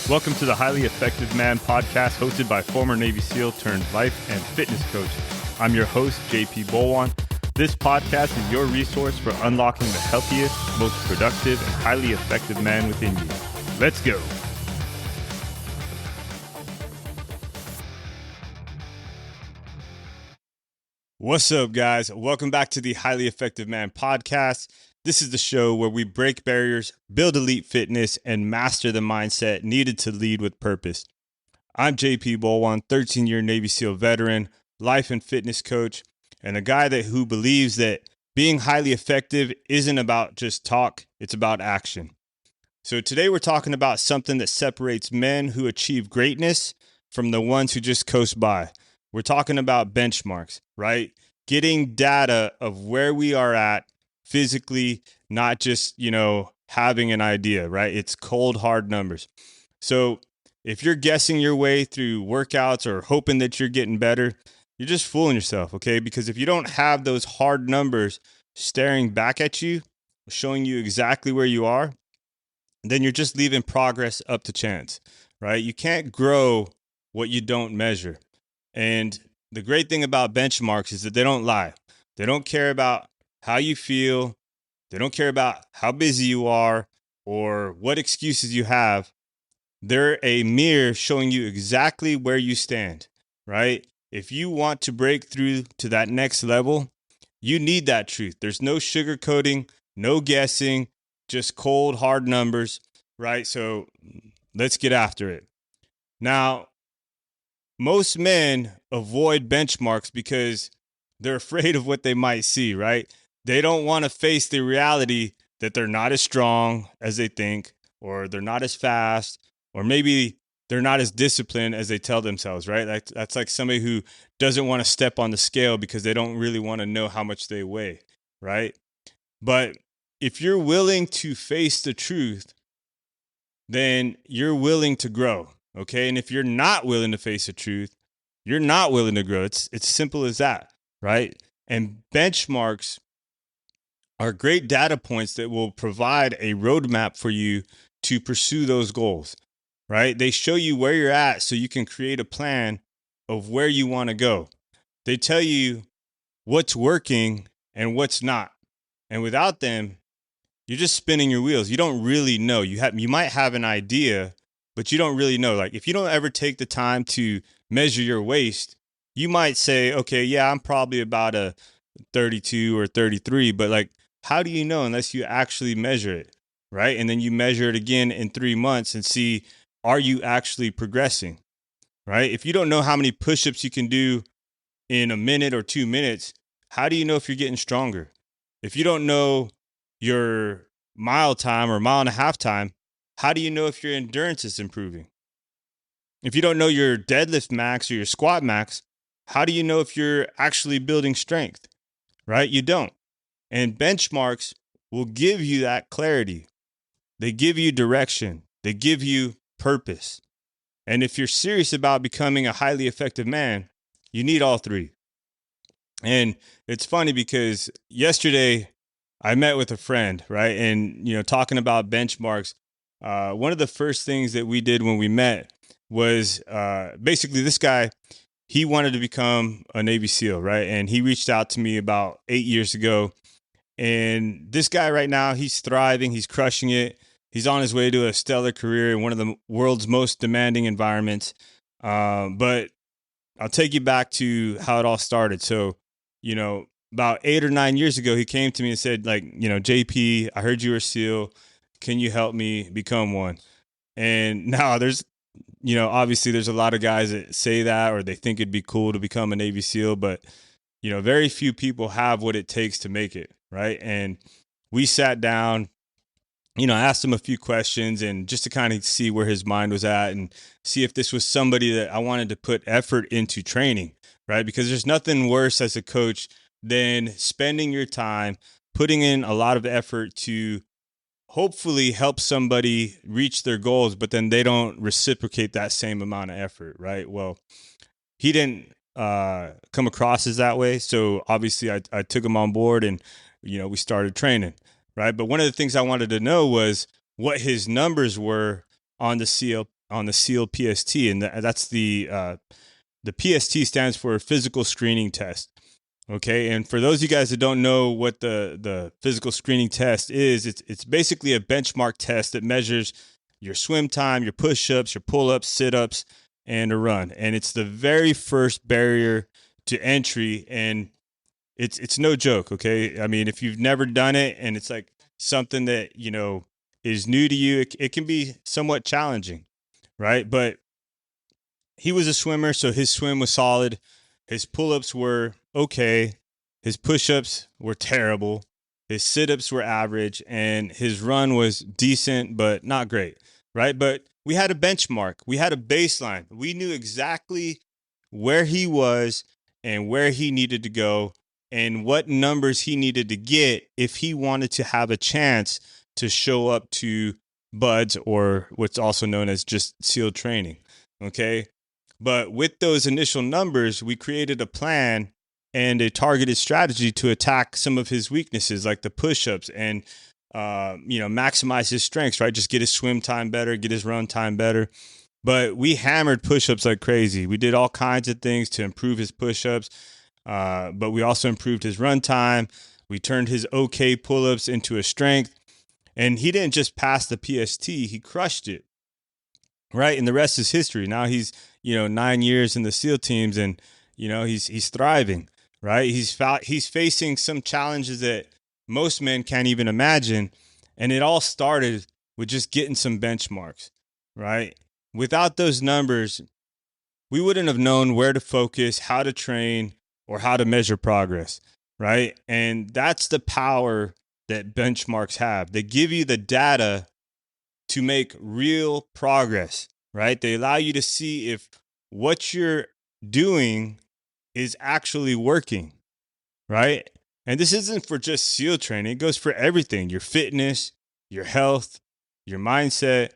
Welcome to the Highly Effective Man podcast, hosted by former Navy SEAL turned life and fitness coach. I'm your host, JP Bolwahnn. This podcast is your resource for unlocking the healthiest, most productive, and highly effective man within you. Let's go. What's up, guys? Welcome back to the Highly Effective Man podcast. This is the show where we break barriers, build elite fitness, and master the mindset needed to lead with purpose. I'm JP Bolwahnn, 13-year Navy SEAL veteran, life and fitness coach, and a guy who believes that being highly effective isn't about just talk, it's about action. So today we're talking about something that separates men who achieve greatness from the ones who just coast by. We're talking about benchmarks, right? Getting data of where we are at physically, not just, having an idea, right? It's cold, hard numbers. So if you're guessing your way through workouts or hoping that you're getting better, you're just fooling yourself, okay? Because if you don't have those hard numbers staring back at you, showing you exactly where you are, then you're just leaving progress up to chance, right? You can't grow what you don't measure. And the great thing about benchmarks is that they don't lie. They don't care about how you feel. They don't care about how busy you are or what excuses you have. They're a mirror showing you exactly where you stand, right? If you want to break through to that next level, you need that truth. There's no sugarcoating, no guessing, just cold, hard numbers, right? So let's get after it. Now, most men avoid benchmarks because they're afraid of what they might see, right? They don't want to face the reality that they're not as strong as they think, or they're not as fast, or maybe they're not as disciplined as they tell themselves, right? That's like somebody who doesn't want to step on the scale because they don't really want to know how much they weigh, right? But if you're willing to face the truth, then you're willing to grow, okay? And if you're not willing to face the truth, you're not willing to grow. It's simple as that, right? And benchmarks are great data points that will provide a roadmap for you to pursue those goals, right? They show you where you're at so you can create a plan of where you want to go. They tell you what's working and what's not. And without them, you're just spinning your wheels. You don't really know. You might have an idea, but you don't really know. Like if you don't ever take the time to measure your waist, you might say, okay, yeah, I'm probably about a 32 or 33, but like, how do you know unless you actually measure it, right? And then you measure it again in 3 months and see, are you actually progressing, right? If you don't know how many push-ups you can do in a minute or 2 minutes, how do you know if you're getting stronger? If you don't know your mile time or mile and a half time, how do you know if your endurance is improving? If you don't know your deadlift max or your squat max, how do you know if you're actually building strength, right? You don't. And benchmarks will give you that clarity. They give you direction. They give you purpose. And if you're serious about becoming a highly effective man, you need all three. And it's funny because yesterday I met with a friend, right? And, talking about benchmarks, one of the first things that we did when we met was basically this guy, he wanted to become a Navy SEAL, right? And he reached out to me about 8 years ago. And this guy right now, he's thriving, he's crushing it. He's on his way to a stellar career in one of the world's most demanding environments. But I'll take you back to how it all started. So, about 8 or 9 years ago, he came to me and said, JP, I heard you were a SEAL. Can you help me become one? And now obviously there's a lot of guys that say that, or they think it'd be cool to become a Navy SEAL, but very few people have what it takes to make it, right? And we sat down, asked him a few questions and just to kind of see where his mind was at and see if this was somebody that I wanted to put effort into training, right? Because there's nothing worse as a coach than spending your time, putting in a lot of effort to hopefully help somebody reach their goals, but then they don't reciprocate that same amount of effort, right? Well, he didn't come across as that way. So obviously I took him on board and we started training, right? But one of the things I wanted to know was what his numbers were on the SEAL PST, and that's the PST stands for physical screening test. Okay, and for those of you guys that don't know what the physical screening test is, it's basically a benchmark test that measures your swim time, your push-ups, your pull-ups, sit-ups, and a run. And it's the very first barrier to entry, and it's no joke. Okay, I mean, if you've never done it and it's like something that is new to you, it can be somewhat challenging, right? But he was a swimmer, so his swim was solid. His pull-ups were okay. His push-ups were terrible. His sit-ups were average, and his run was decent, but not great, right? But we had a benchmark. We had a baseline. We knew exactly where he was and where he needed to go and what numbers he needed to get if he wanted to have a chance to show up to BUDS, or what's also known as just SEAL training, okay? But with those initial numbers, we created a plan and a targeted strategy to attack some of his weaknesses, like the push-ups, and maximize his strengths, right? Just get his swim time better, get his run time better. But we hammered push-ups like crazy. We did all kinds of things to improve his push-ups, but we also improved his run time. We turned his okay pull-ups into a strength, and he didn't just pass the PST; he crushed it. Right, and the rest is history. Now he's 9 years in the SEAL teams, and he's thriving. Right, he's facing some challenges that most men can't even imagine, and it all started with just getting some benchmarks. Right, without those numbers, we wouldn't have known where to focus, how to train, or how to measure progress. Right, and that's the power that benchmarks have. They give you the data to make real progress, right? They allow you to see if what you're doing is actually working, right? And this isn't for just SEAL training. It goes for everything, your fitness, your health, your mindset.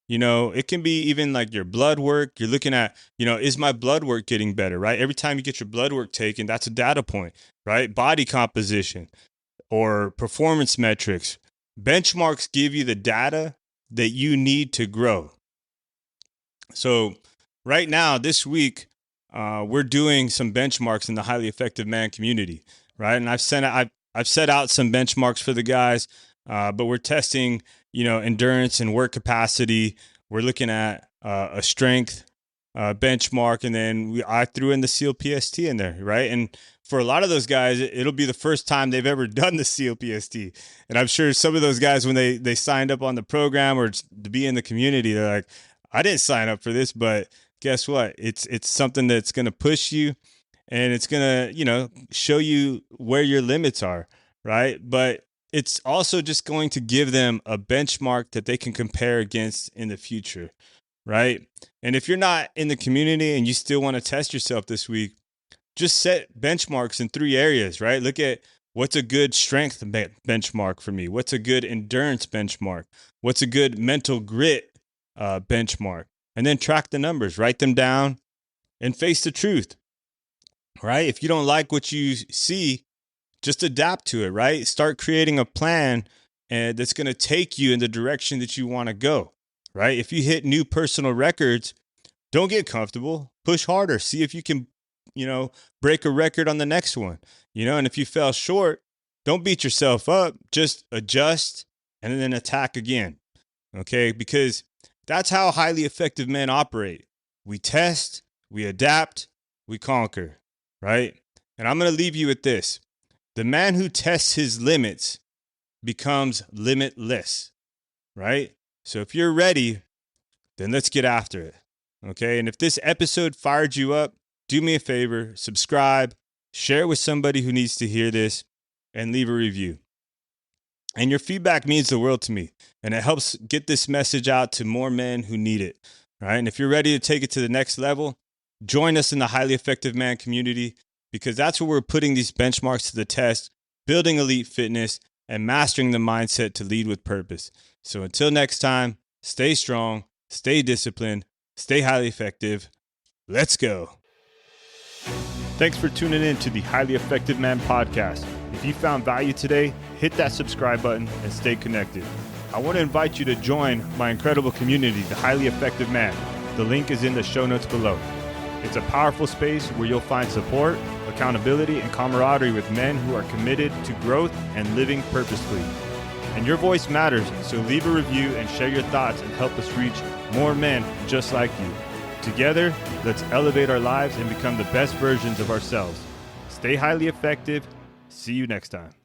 It can be even like your blood work. You're looking at, is my blood work getting better, right? Every time you get your blood work taken, that's a data point, right? Body composition or performance metrics. Benchmarks give you the data that you need to grow. So right now, this week, we're doing some benchmarks in the highly effective man community, right? And I've set out some benchmarks for the guys, but we're testing, endurance and work capacity. We're looking at a strength benchmark, and then I threw in the SEAL PST in there, right? And for a lot of those guys, it'll be the first time they've ever done the SEAL PST. And I'm sure some of those guys, when they signed up on the program or to be in the community, they're like, I didn't sign up for this, but guess what? It's something that's going to push you, and it's going to, show you where your limits are, right? But it's also just going to give them a benchmark that they can compare against in the future, right? And if you're not in the community and you still want to test yourself this week, just set benchmarks in 3 areas, right? Look at what's a good strength benchmark for me. What's a good endurance benchmark? What's a good mental grit benchmark? And then track the numbers, write them down, and face the truth, right? If you don't like what you see, just adapt to it, right? Start creating a plan that's going to take you in the direction that you want to go, right? If you hit new personal records, don't get comfortable. Push harder. See if you can, break a record on the next one, and if you fell short, don't beat yourself up. Just adjust and then attack again, okay? Because that's how highly effective men operate. We test, we adapt, we conquer, right? And I'm going to leave you with this. The man who tests his limits becomes limitless, right? So if you're ready, then let's get after it, okay? And if this episode fired you up, do me a favor, subscribe, share it with somebody who needs to hear this, and leave a review. And your feedback means the world to me, and it helps get this message out to more men who need it, right? And if you're ready to take it to the next level, join us in the Highly Effective Man community, because that's where we're putting these benchmarks to the test, building elite fitness, and mastering the mindset to lead with purpose. So until next time, stay strong, stay disciplined, stay highly effective. Let's go. Thanks for tuning in to the Highly Effective Man podcast. If you found value today, hit that subscribe button and stay connected. I want to invite you to join my incredible community, the Highly Effective Man. The link is in the show notes below. It's a powerful space where you'll find support, accountability, and camaraderie with men who are committed to growth and living purposefully. And your voice matters, so leave a review and share your thoughts and help us reach more men just like you. Together, let's elevate our lives and become the best versions of ourselves. Stay highly effective. See you next time.